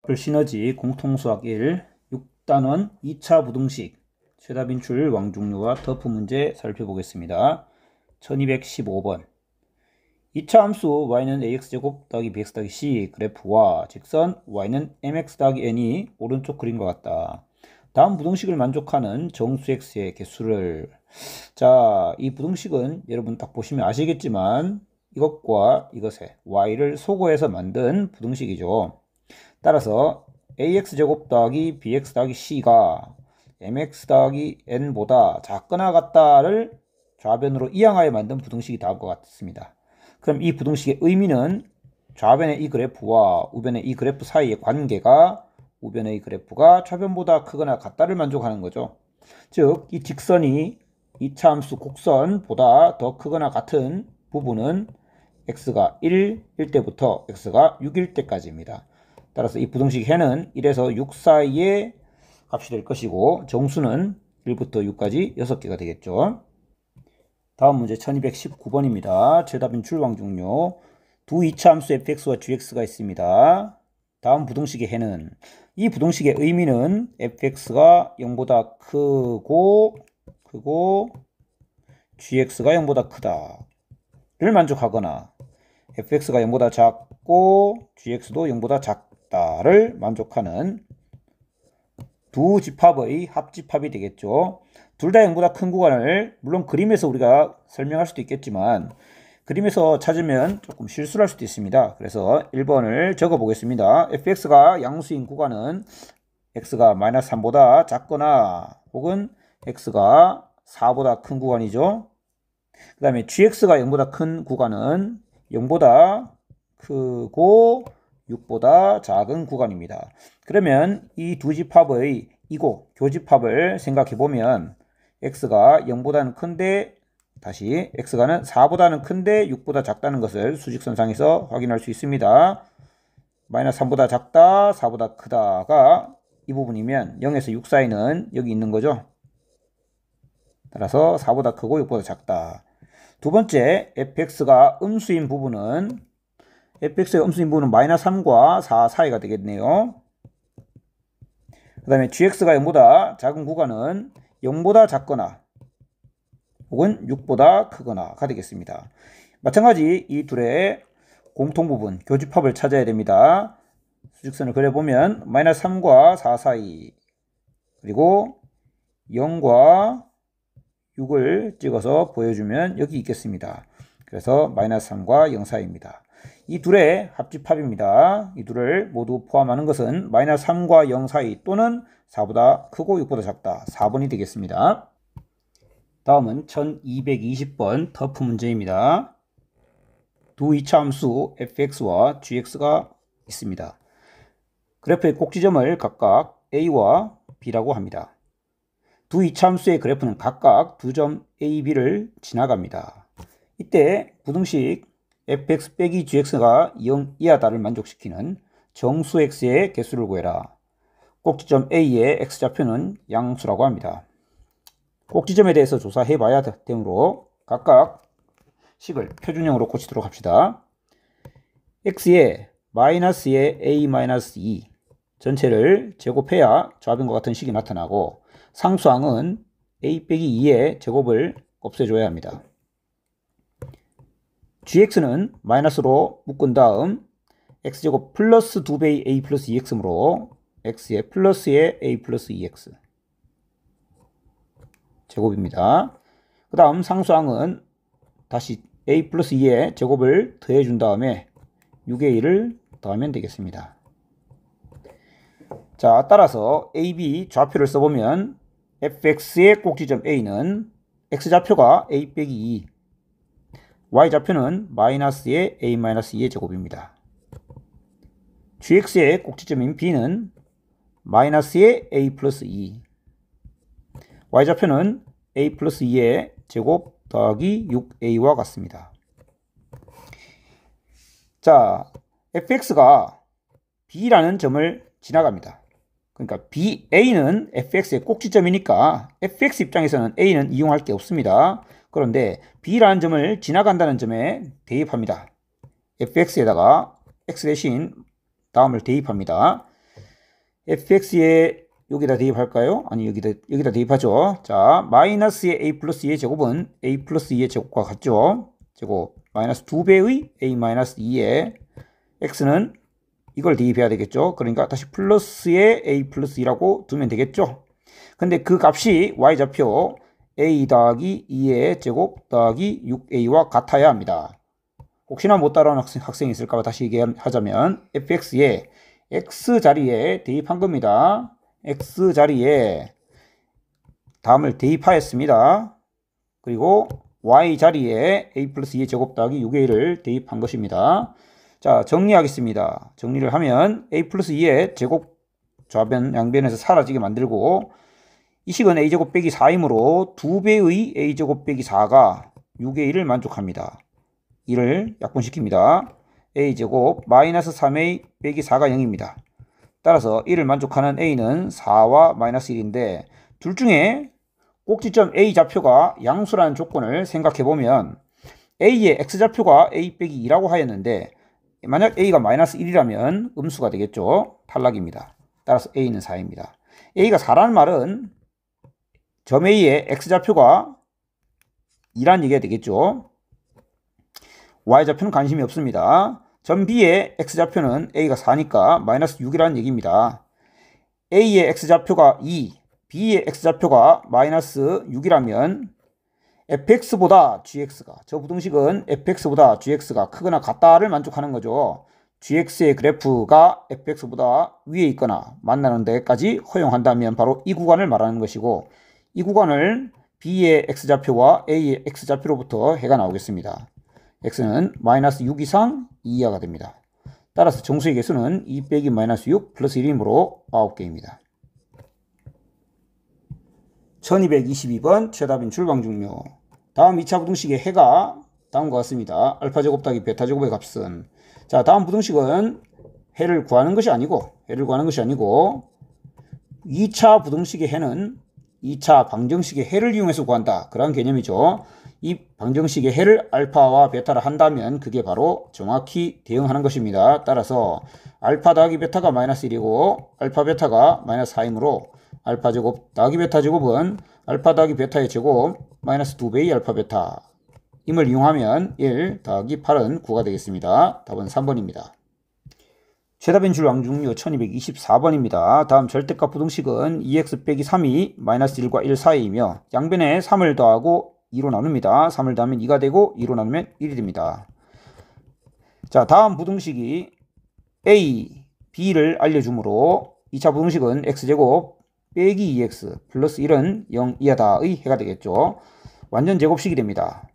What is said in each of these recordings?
시너지 공통수학 1 6단원 2차 부등식 최다 빈출 왕중류와 터프 문제 살펴보겠습니다. 1215번 2차 함수 y는 ax제곱 더하기 bx 더하기 c 그래프와 직선 y는 mx 더하기 n이 오른쪽 그림과 같다. 다음 부등식을 만족하는 정수 x의 개수를. 자, 이 부등식은 여러분 딱 보시면 아시겠지만 이것과 이것의 y를 소거해서 만든 부등식이죠. 따라서 ax제곱 더하기 bx 더하기 c가 mx 더하기 n보다 작거나 같다를 좌변으로 이항하여 만든 부등식이 다음과 같습니다. 그럼 이 부등식의 의미는 좌변의 이 그래프와 우변의 이 그래프 사이의 관계가 우변의 이 그래프가 좌변보다 크거나 같다를 만족하는 거죠. 즉, 이 직선이 2차 함수 곡선보다 더 크거나 같은 부분은 x가 1일 때부터 x가 6일 때까지입니다. 따라서 이 부등식 해는 1에서 6 사이의 값이 될 것이고 정수는 1부터 6까지 6개가 되겠죠. 다음 문제 1219번입니다. 최다 빈출 왕중요. 두 2차 함수 fx와 gx가 있습니다. 다음 부등식의 해는, 이 부등식의 의미는 fx가 0보다 크고 gx가 0보다 크다를 만족하거나 fx가 0보다 작고 gx도 0보다 작다를 만족하는 두 집합의 합집합이 되겠죠. 둘 다 0보다 큰 구간을 물론 그림에서 우리가 설명할 수도 있겠지만 그림에서 찾으면 조금 실수를 할 수도 있습니다. 그래서 1번을 적어 보겠습니다. fx가 양수인 구간은 x가 -3보다 작거나 혹은 x가 4보다 큰 구간이죠. 그 다음에 gx가 0보다 큰 구간은 0보다 크고 6보다 작은 구간입니다. 그러면 이 두 집합의 이고 교집합을 생각해 보면 x가 0보다는 큰데 다시 x가는 4보다는 큰데 6보다 작다는 것을 수직선상에서 확인할 수 있습니다. -3보다 작다, 4보다 크다가 이 부분이면 0에서 6 사이는 여기 있는 거죠. 따라서 4보다 크고 6보다 작다. 두 번째, fx가 음수인 부분은 fx의 음수인 부분은 -3과 4 사이가 되겠네요. 그 다음에 gx가 0보다 작은 구간은 0보다 작거나 혹은 6보다 크거나가 되겠습니다. 마찬가지 이 둘의 공통부분, 교집합을 찾아야 됩니다. 수직선을 그려보면 -3과 4 사이 그리고 0과 6을 찍어서 보여주면 여기 있겠습니다. 그래서 -3과 0 사이입니다. 이 둘의 합집합입니다. 이 둘을 모두 포함하는 것은 -3과 0 사이 또는 4보다 크고 6보다 작다. 4번이 되겠습니다. 다음은 1220번 터프 문제입니다. 두 2차 함수 fx와 gx가 있습니다. 그래프의 꼭지점을 각각 a와 b라고 합니다. 두 2차 함수의 그래프는 각각 두 점 a, b를 지나갑니다. 이때 부등식 fx 빼기 gx가 0 이하다를 만족시키는 정수 x의 개수를 구해라. 꼭지점 a의 x좌표는 양수라고 합니다. 꼭지점에 대해서 조사해 봐야 되므로 각각 식을 표준형으로 고치도록 합시다. x에 마이너스의 a-2 전체를 제곱해야 좌변과 같은 식이 나타나고 상수항은 a 빼기 2의 제곱을 없애줘야 합니다. gx는 마이너스로 묶은 다음 x제곱 플러스 2배의 a 플러스 2x므로 x의 플러스의 a 플러스 2x 제곱입니다. 그 다음 상수항은 다시 a 플러스 2의 제곱을 더해준 다음에 6의 1을 더하면 되겠습니다. 자, 따라서 AB 좌표를 써보면 fx의 꼭지점 A는 x좌표가 a 빼기 2, y좌표는 마이너스의 a-2의 제곱입니다. gx의 꼭지점인 B는 마이너스의 a 플러스 2, y좌표는 a 플러스 2의 제곱 더하기 6a와 같습니다. 자, fx가 b라는 점을 지나갑니다. 그러니까 a는 fx의 꼭지점이니까 fx 입장에서는 a는 이용할 게 없습니다. 그런데 b라는 점을 지나간다는 점에 대입합니다. fx에다가 x 대신 다음을 대입합니다. fx에 여기다 대입할까요? 아니 여기다 대입하죠. 자, 마이너스의 a 플러스 2의 제곱은 a 플러스 2의 제곱과 같죠. 제곱 마이너스 2배의 a 마이너스 2의 x는 이걸 대입해야 되겠죠. 그러니까 다시 플러스의 a 플러스 2라고 두면 되겠죠. 근데 그 값이 y좌표 a 더하기 2의 제곱 더하기 6a와 같아야 합니다. 혹시나 못 따라오는 학생이 있을까봐 다시 얘기하자면 fx에 x자리에 대입한 겁니다. x자리에 다음을 대입하였습니다. 그리고 y자리에 a 플러스 2의 제곱 더하기 6a를 대입한 것입니다. 자, 정리하겠습니다. 정리를 하면 a 플러스 2의 제곱 좌변 양변에서 사라지게 만들고 이 식은 a제곱 빼기 4이므로 2배의 a제곱 빼기 4가 6a를 만족합니다. 이를 약분시킵니다. a제곱 마이너스 3a 빼기 4가 0입니다. 따라서 이를 만족하는 a는 4와 마이너스 1인데 둘 중에 꼭지점 a 좌표가 양수라는 조건을 생각해보면 a의 x좌표가 a 빼기 2라고 하였는데 만약 a가 마이너스 1이라면 음수가 되겠죠. 탈락입니다. 따라서 a는 4입니다. a가 4라는 말은 점 a의 x좌표가 2라는 얘기가 되겠죠. y좌표는 관심이 없습니다. 점 b의 x좌표는 a가 4니까 마이너스 6이라는 얘기입니다. a의 x좌표가 2, b의 x좌표가 마이너스 6이라면 fx보다 gx가, 저 부등식은 fx보다 gx가 크거나 같다를 만족하는 거죠. gx의 그래프가 fx보다 위에 있거나 만나는 데까지 허용한다면 바로 이 구간을 말하는 것이고 이 구간을 b의 x좌표와 a의 x좌표로부터 해가 나오겠습니다. x는 마이너스 6 이상 2 이하가 됩니다. 따라서 정수의 개수는 2 빼기 마이너스 6 플러스 1이므로 9개입니다. 1222번 최답인 출방 종료. 다음 2차 부등식의 해가 다음과 같습니다. 알파 제곱 더하기 베타 제곱의 값은, 자, 다음 부등식은 해를 구하는 것이 아니고 2차 부등식의 해는 2차 방정식의 해를 이용해서 구한다. 그런 개념이죠. 이 방정식의 해를 알파와 베타를 한다면 그게 바로 정확히 대응하는 것입니다. 따라서 알파 더하기 베타가 마이너스 1이고 알파 베타가 마이너스 4이므로 알파 제곱 더하기 베타 제곱은 알파 더하기 베타의 제곱 마이너스 2배의 알파 베타 임을 이용하면 1 더하기 8은 9가 되겠습니다. 답은 3번입니다. 최답인 출방 종료. 1224번입니다. 다음 절대값 부등식은 2x 빼기 3이 마이너스 1과 1 사이이며 양변에 3을 더하고 2로 나눕니다. 3을 더하면 2가 되고 2로 나누면 1이 됩니다. 자, 다음 부등식이 a, b를 알려주므로 2차 부등식은 x제곱 빼기 2x 플러스 1은 0 이하다의 해가 되겠죠. 완전 제곱식이 됩니다.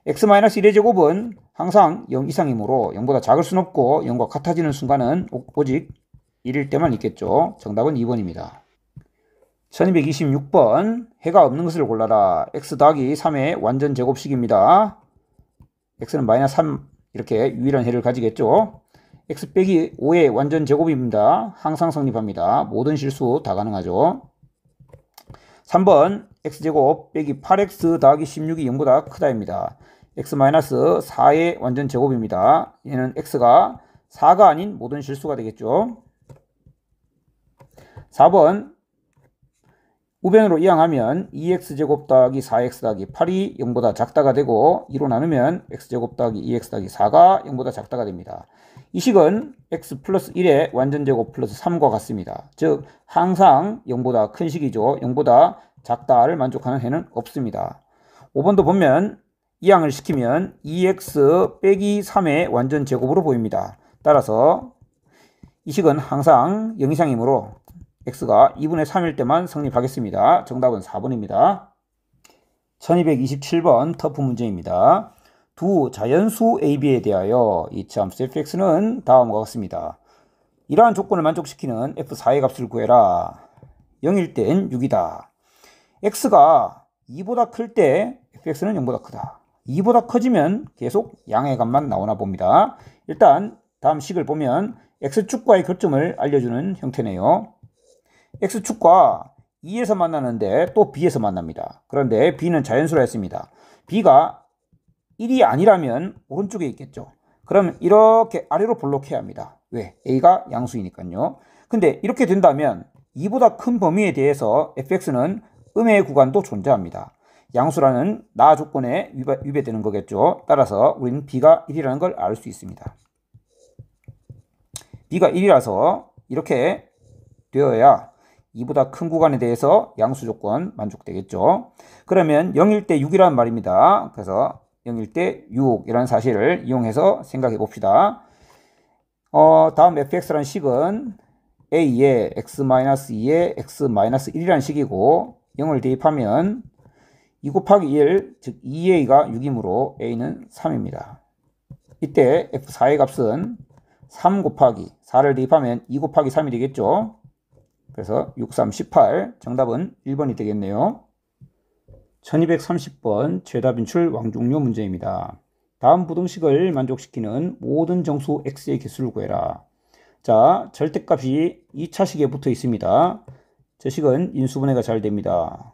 x-1의 제곱은 항상 0 이상이므로 0보다 작을 순 없고 0과 같아지는 순간은 오직 1일 때만 있겠죠. 정답은 2번입니다. 1226번 해가 없는 것을 골라라. x 더하기 3의 완전 제곱식입니다. x는 마이너스 3 이렇게 유일한 해를 가지겠죠. x 빼기 5의 완전 제곱입니다. 항상 성립합니다. 모든 실수 다 가능하죠. 3번 x제곱 빼기 8x 더하기 16이 0보다 크다입니다. x-4의 완전 제곱입니다. 얘는 x가 4가 아닌 모든 실수가 되겠죠. 4번 우변으로 이항하면 2x제곱 더하기 4x 더하기 8이 0보다 작다가 되고 2로 나누면 x제곱 더하기 2x 더하기 4가 0보다 작다가 됩니다. 이 식은 x 플러스 1의 완전제곱 플러스 3과 같습니다. 즉 항상 0보다 큰 식이죠. 0보다 작다를 만족하는 해는 없습니다. 5번도 보면 이항을 시키면 2x 빼기 3의 완전제곱으로 보입니다. 따라서 이 식은 항상 0 이상이므로 x가 2분의 3일 때만 성립하겠습니다. 정답은 4번입니다. 1227번 터프 문제입니다. 두 자연수 AB에 대하여 이차 함수 fx는 다음과 같습니다. 이러한 조건을 만족시키는 f4의 값을 구해라. 0일 땐 6이다. x가 2보다 클 때 fx는 0보다 크다. 2보다 커지면 계속 양의 값만 나오나 봅니다. 일단 다음 식을 보면 x축과의 교점을 알려주는 형태네요. x축과 2에서 만나는데 또 b에서 만납니다. 그런데 b는 자연수라 했습니다. b가 1이 아니라면 오른쪽에 있겠죠. 그럼 이렇게 아래로 볼록해야 합니다. 왜? a가 양수이니까요. 근데 이렇게 된다면 2보다 큰 범위에 대해서 fx는 음의 구간도 존재합니다. 양수라는 나 조건에 위배되는 거겠죠. 따라서 우리는 b가 1이라는 걸 알 수 있습니다. b가 1이라서 이렇게 되어야 2보다 큰 구간에 대해서 양수 조건 만족되겠죠. 그러면 0일 때 6이라는 말입니다. 그래서 0일 때 6이라는 사실을 이용해서 생각해 봅시다. 다음 fx라는 식은 a에 x-2에 x-1이라는 식이고 0을 대입하면 2 곱하기 1, 즉 2a가 6이므로 a는 3입니다. 이때 f4의 값은 3 곱하기 4를 대입하면 2 곱하기 3이 되겠죠. 그래서 6, 3, 18 정답은 1번이 되겠네요. 1230번 최다 빈출 왕중요 문제입니다. 다음 부등식을 만족시키는 모든 정수 x의 개수를 구해라. 자, 절대값이 2차식에 붙어 있습니다. 저 식은 인수분해가 잘 됩니다.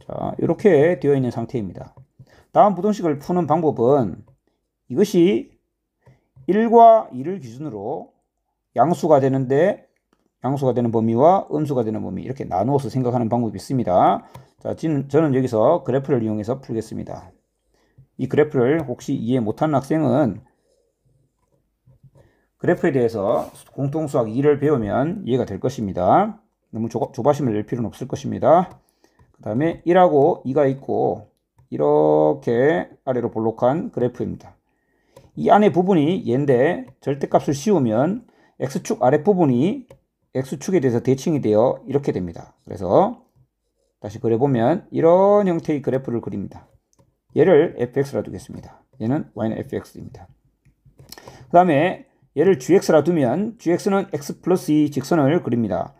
자, 이렇게 되어 있는 상태입니다. 다음 부등식을 푸는 방법은 이것이 1과 2를 기준으로 양수가 되는 범위와 음수가 되는 범위 이렇게 나누어서 생각하는 방법이 있습니다. 자, 저는 여기서 그래프를 이용해서 풀겠습니다. 이 그래프를 혹시 이해 못하는 학생은 그래프에 대해서 공통수학 2를 배우면 이해가 될 것입니다. 너무 조바심을 낼 필요는 없을 것입니다. 그 다음에 1하고 2가 있고 이렇게 아래로 볼록한 그래프입니다. 이 안에 부분이 얘인데 절대값을 씌우면 x축 아랫부분이 x축에 대해서 대칭이 되어 이렇게 됩니다. 그래서 다시 그려보면 이런 형태의 그래프를 그립니다. 얘를 fx라 두겠습니다. 얘는 y는 fx입니다. 그 다음에 얘를 gx라 두면 gx는 x 플러스 2 직선을 그립니다.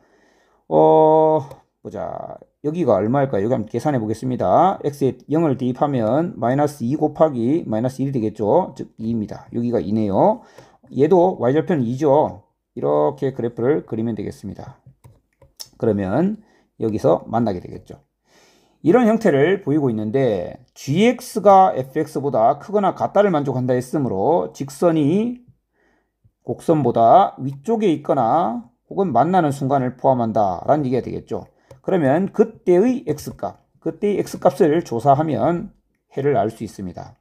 보자. 여기가 얼마일까요? 여기 한번 계산해 보겠습니다. x에 0을 대입하면 마이너스 2 곱하기 마이너스 1이 되겠죠. 즉 2입니다. 여기가 2네요. 얘도 y절편은 2죠. 이렇게 그래프를 그리면 되겠습니다. 그러면 여기서 만나게 되겠죠. 이런 형태를 보이고 있는데 gx가 fx보다 크거나 같다를 만족한다 했으므로 직선이 곡선보다 위쪽에 있거나 혹은 만나는 순간을 포함한다 라는 얘기가 되겠죠. 그러면 그때의 x값을 조사하면 해를 알 수 있습니다.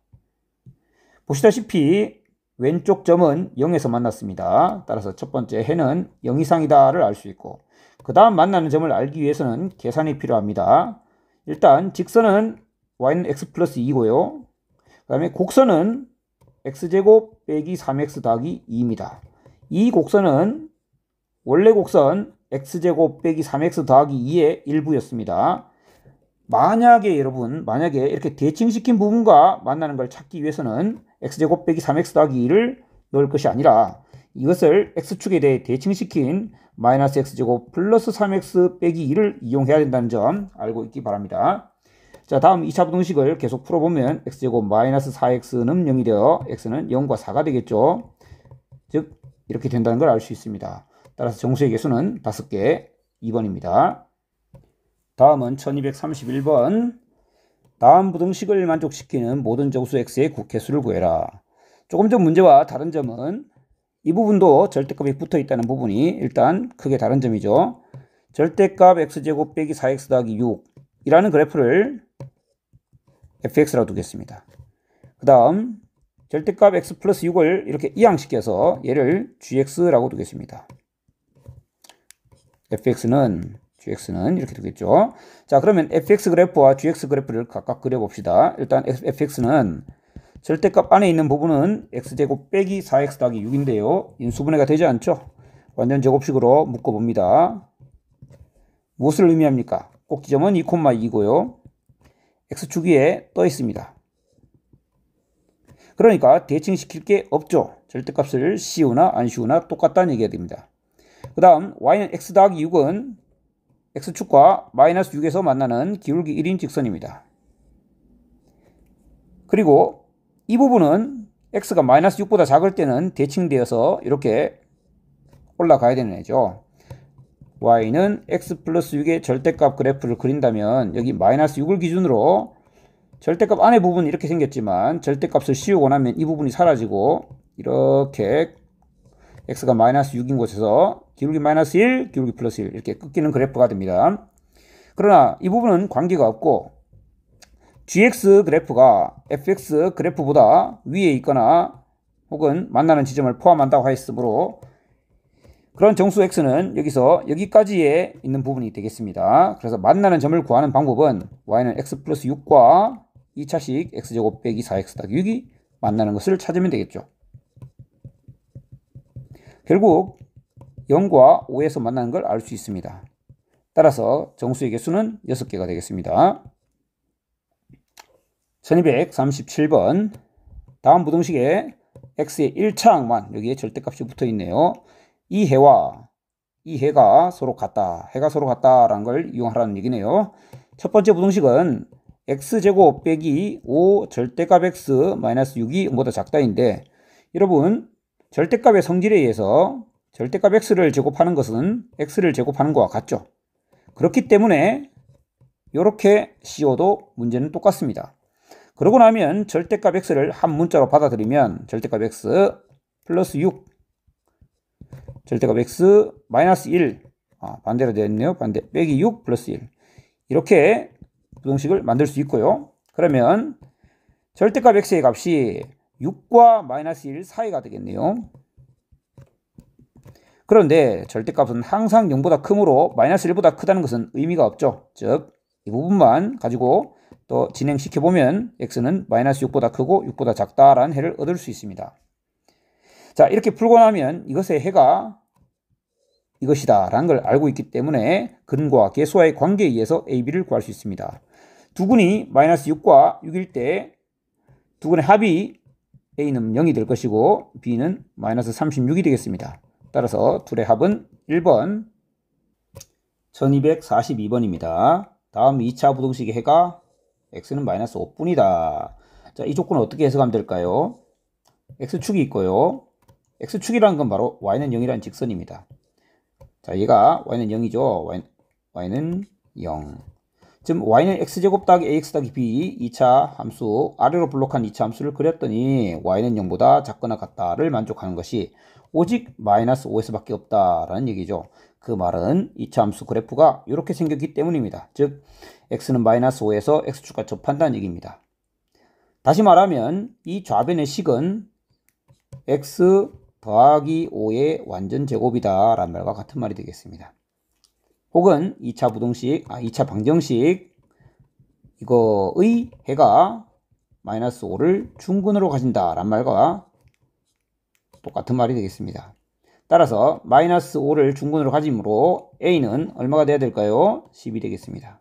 보시다시피 왼쪽 점은 0에서 만났습니다. 따라서 첫 번째 해는 0 이상이다를 알 수 있고 그 다음 만나는 점을 알기 위해서는 계산이 필요합니다. 일단 직선은 y는 x 플러스 2고요. 그 다음에 곡선은 x제곱 빼기 3x 더하기 2입니다. 이 곡선은 원래 곡선 x제곱 빼기 3x 더하기 2의 일부였습니다. 만약에 이렇게 대칭시킨 부분과 만나는 걸 찾기 위해서는 x제곱 빼기 3x 더하기 2를 넣을 것이 아니라 이것을 x축에 대해 대칭시킨 마이너스 x제곱 플러스 3x 빼기 2를 이용해야 된다는 점 알고 있기 바랍니다. 자, 다음 2차 부등식을 계속 풀어보면 x제곱 마이너스 4x는 0이 되어 x는 0과 4가 되겠죠. 즉 이렇게 된다는 걸 알 수 있습니다. 따라서 정수의 개수는 5개, 2번입니다. 다음은 1231번. 다음 부등식을 만족시키는 모든 정수 x의 개수를 구해라. 조금 전 문제와 다른 점은 이 부분도 절대값이 붙어 있다는 부분이 일단 크게 다른 점이죠. 절대값 x제곱 빼기 4x 더하기 6이라는 그래프를 fx라고 두겠습니다. 그 다음 절대값 x 플러스 6을 이렇게 이항시켜서 얘를 gx라고 두겠습니다. gx는 이렇게 되겠죠. 자, 그러면 fx 그래프와 gx 그래프를 각각 그려봅시다. 일단 fx는 절대값 안에 있는 부분은 x제곱 빼기 4x 더하기 6인데요. 인수분해가 되지 않죠. 완전 제곱식으로 묶어봅니다. 무엇을 의미합니까? 꼭지점은 2,2고요. x축 위에 떠 있습니다. 그러니까 대칭시킬 게 없죠. 절대값을 씌우나 안 씌우나 똑같다는 얘기가 됩니다. 그 다음 y는 x 더하기 6은 x축과 마이너스 6에서 만나는 기울기 1인 직선입니다. 그리고 이 부분은 x가 마이너스 6보다 작을 때는 대칭되어서 이렇게 올라가야 되는 애죠. y는 x 플러스 6의 절대값 그래프를 그린다면 여기 마이너스 6을 기준으로 절대값 안에 부분은 이렇게 생겼지만 절대값을 씌우고 나면 이 부분이 사라지고 이렇게 x가 마이너스 6인 곳에서 기울기 마이너스 1, 기울기 플러스 1 이렇게 꺾이는 그래프가 됩니다. 그러나 이 부분은 관계가 없고 gx 그래프가 fx 그래프보다 위에 있거나 혹은 만나는 지점을 포함한다고 하였으므로 그런 정수 x는 여기서 여기까지에 있는 부분이 되겠습니다. 그래서 만나는 점을 구하는 방법은 y는 x 플러스 6과 2차식 x제곱 빼기 4x 더하기 6이 만나는 것을 찾으면 되겠죠. 결국 0과 5에서 만나는 걸 알 수 있습니다. 따라서 정수의 개수는 6개가 되겠습니다. 1237번 다음 부등식에 x의 1차항만 여기에 절대값이 붙어 있네요. 이 해가 서로 같다. 해가 서로 같다라는 걸 이용하라는 얘기네요. 첫 번째 부등식은 x제곱 빼기 5 절대값 x 마이너스 6이 0보다 작다인데 여러분 절대값의 성질에 의해서 절대값 x를 제곱하는 것은 x를 제곱하는 것과 같죠. 그렇기 때문에 이렇게 씌워도 문제는 똑같습니다. 그러고 나면 절대값 x를 한 문자로 받아들이면 절대값 x 플러스 6 절대값 x 마이너스 1 반대로 되어 있네요. 반대 빼기 6 플러스 1 이렇게 부등식을 만들 수 있고요. 그러면 절대값 x의 값이 6과 마이너스 1 사이가 되겠네요. 그런데 절대값은 항상 0보다 크므로 마이너스 1보다 크다는 것은 의미가 없죠. 즉 이 부분만 가지고 또 진행시켜보면 x는 마이너스 6보다 크고 6보다 작다라는 해를 얻을 수 있습니다. 자, 이렇게 풀고 나면 이것의 해가 이것이다 라는 걸 알고 있기 때문에 근과 계수와의 관계에 의해서 AB를 구할 수 있습니다. 두 근이 마이너스 6과 6일 때 두 근의 합이 A는 0이 될 것이고 B는 마이너스 36이 되겠습니다. 따라서 둘의 합은 1번 1242번입니다. 다음 2차 부등식의 해가 x는 마이너스 5분이다. 자, 이 조건은 어떻게 해석하면 될까요? x축이 있고요. x축이라는 건 바로 y는 0이라는 직선입니다. 자, 얘가 y는 0이죠. y는 0. 지금 y는 x제곱 더하기 ax 더하기 b 2차 함수 아래로 블록한 2차 함수를 그렸더니 y는 0보다 작거나 같다를 만족하는 것이 오직 마이너스 5에서 밖에 없다라는 얘기죠. 그 말은 2차 함수 그래프가 이렇게 생겼기 때문입니다. 즉 x는 마이너스 5에서 x축과 접한다는 얘기입니다. 다시 말하면 이 좌변의 식은 x 더하기 5의 완전 제곱이다 라는 말과 같은 말이 되겠습니다. 혹은 2차 부등식, 2차 방정식 이거의 해가 마이너스 5를 중근으로 가진다 라는 말과 똑같은 말이 되겠습니다. 따라서 마이너스 5를 중근으로 가짐으로 A는 얼마가 돼야 될까요? 10이 되겠습니다.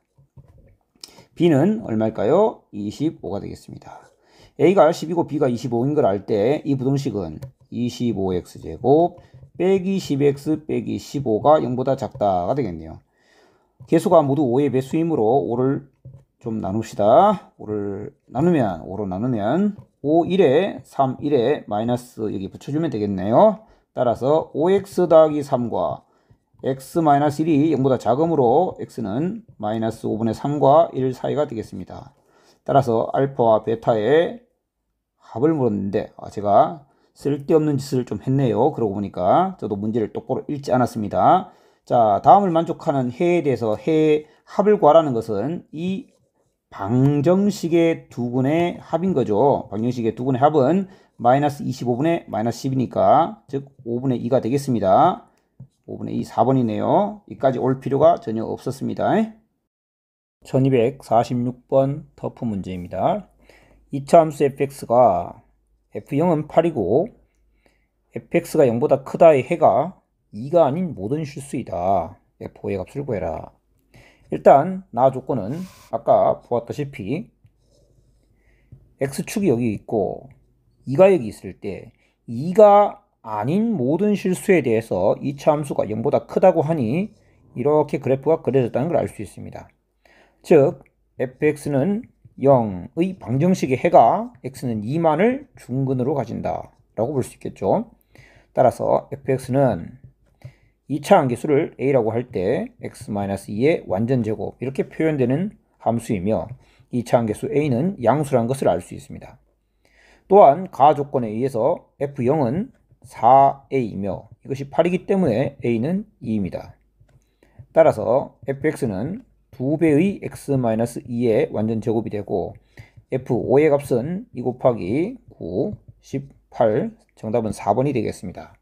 B는 얼마일까요? 25가 되겠습니다. A가 10이고 B가 25인 걸 알 때 이 부등식은 25x제곱 빼기 10x 빼기 15가 0보다 작다가 되겠네요. 개수가 모두 5의 배수이므로 5를 좀 나눕시다. 5로 나누면 5, 1에 3, 1에 마이너스 여기 붙여주면 되겠네요. 따라서 5x 더하기 3과 x 마이너스 1이 0보다 작으므로 x는 마이너스 5분의 3과 1 사이가 되겠습니다. 따라서 알파와 베타의 합을 물었는데 제가 쓸데없는 짓을 좀 했네요. 그러고 보니까 저도 문제를 똑바로 읽지 않았습니다. 자, 다음을 만족하는 해에 대해서 해의 합을 구하라는 것은 이 방정식의 두 근의 합인 거죠. 방정식의 두 근의 합은 마이너스 25분의 마이너스 10이니까 즉 5분의 2가 되겠습니다. 5분의 2 4번이네요. 여기까지 올 필요가 전혀 없었습니다. 1246번 터프 문제입니다. 2차 함수 fx가 f0은 8이고 fx가 0보다 크다의 해가 2가 아닌 모든 실수이다. f5의 값을 구해라. 일단 나 조건은 아까 보았다시피 x축이 여기 있고 2가 여기 있을 때 2가 아닌 모든 실수에 대해서 2차 함수가 0보다 크다고 하니 이렇게 그래프가 그려졌다는 걸 알 수 있습니다. 즉 fx는 0의 방정식의 해가 x는 2만을 중근으로 가진다 라고 볼 수 있겠죠. 따라서 fx는 2차 함계수를 a라고 할 때 x-2의 완전제곱 이렇게 표현되는 함수이며 2차함계수 a는 양수라는 것을 알 수 있습니다. 또한 가조건에 의해서 f0은 4a이며 이것이 8이기 때문에 a는 2입니다. 따라서 fx는 2배의 x-2의 완전 제곱이 되고 f5의 값은 2 곱하기 9, 18, 정답은 4번이 되겠습니다.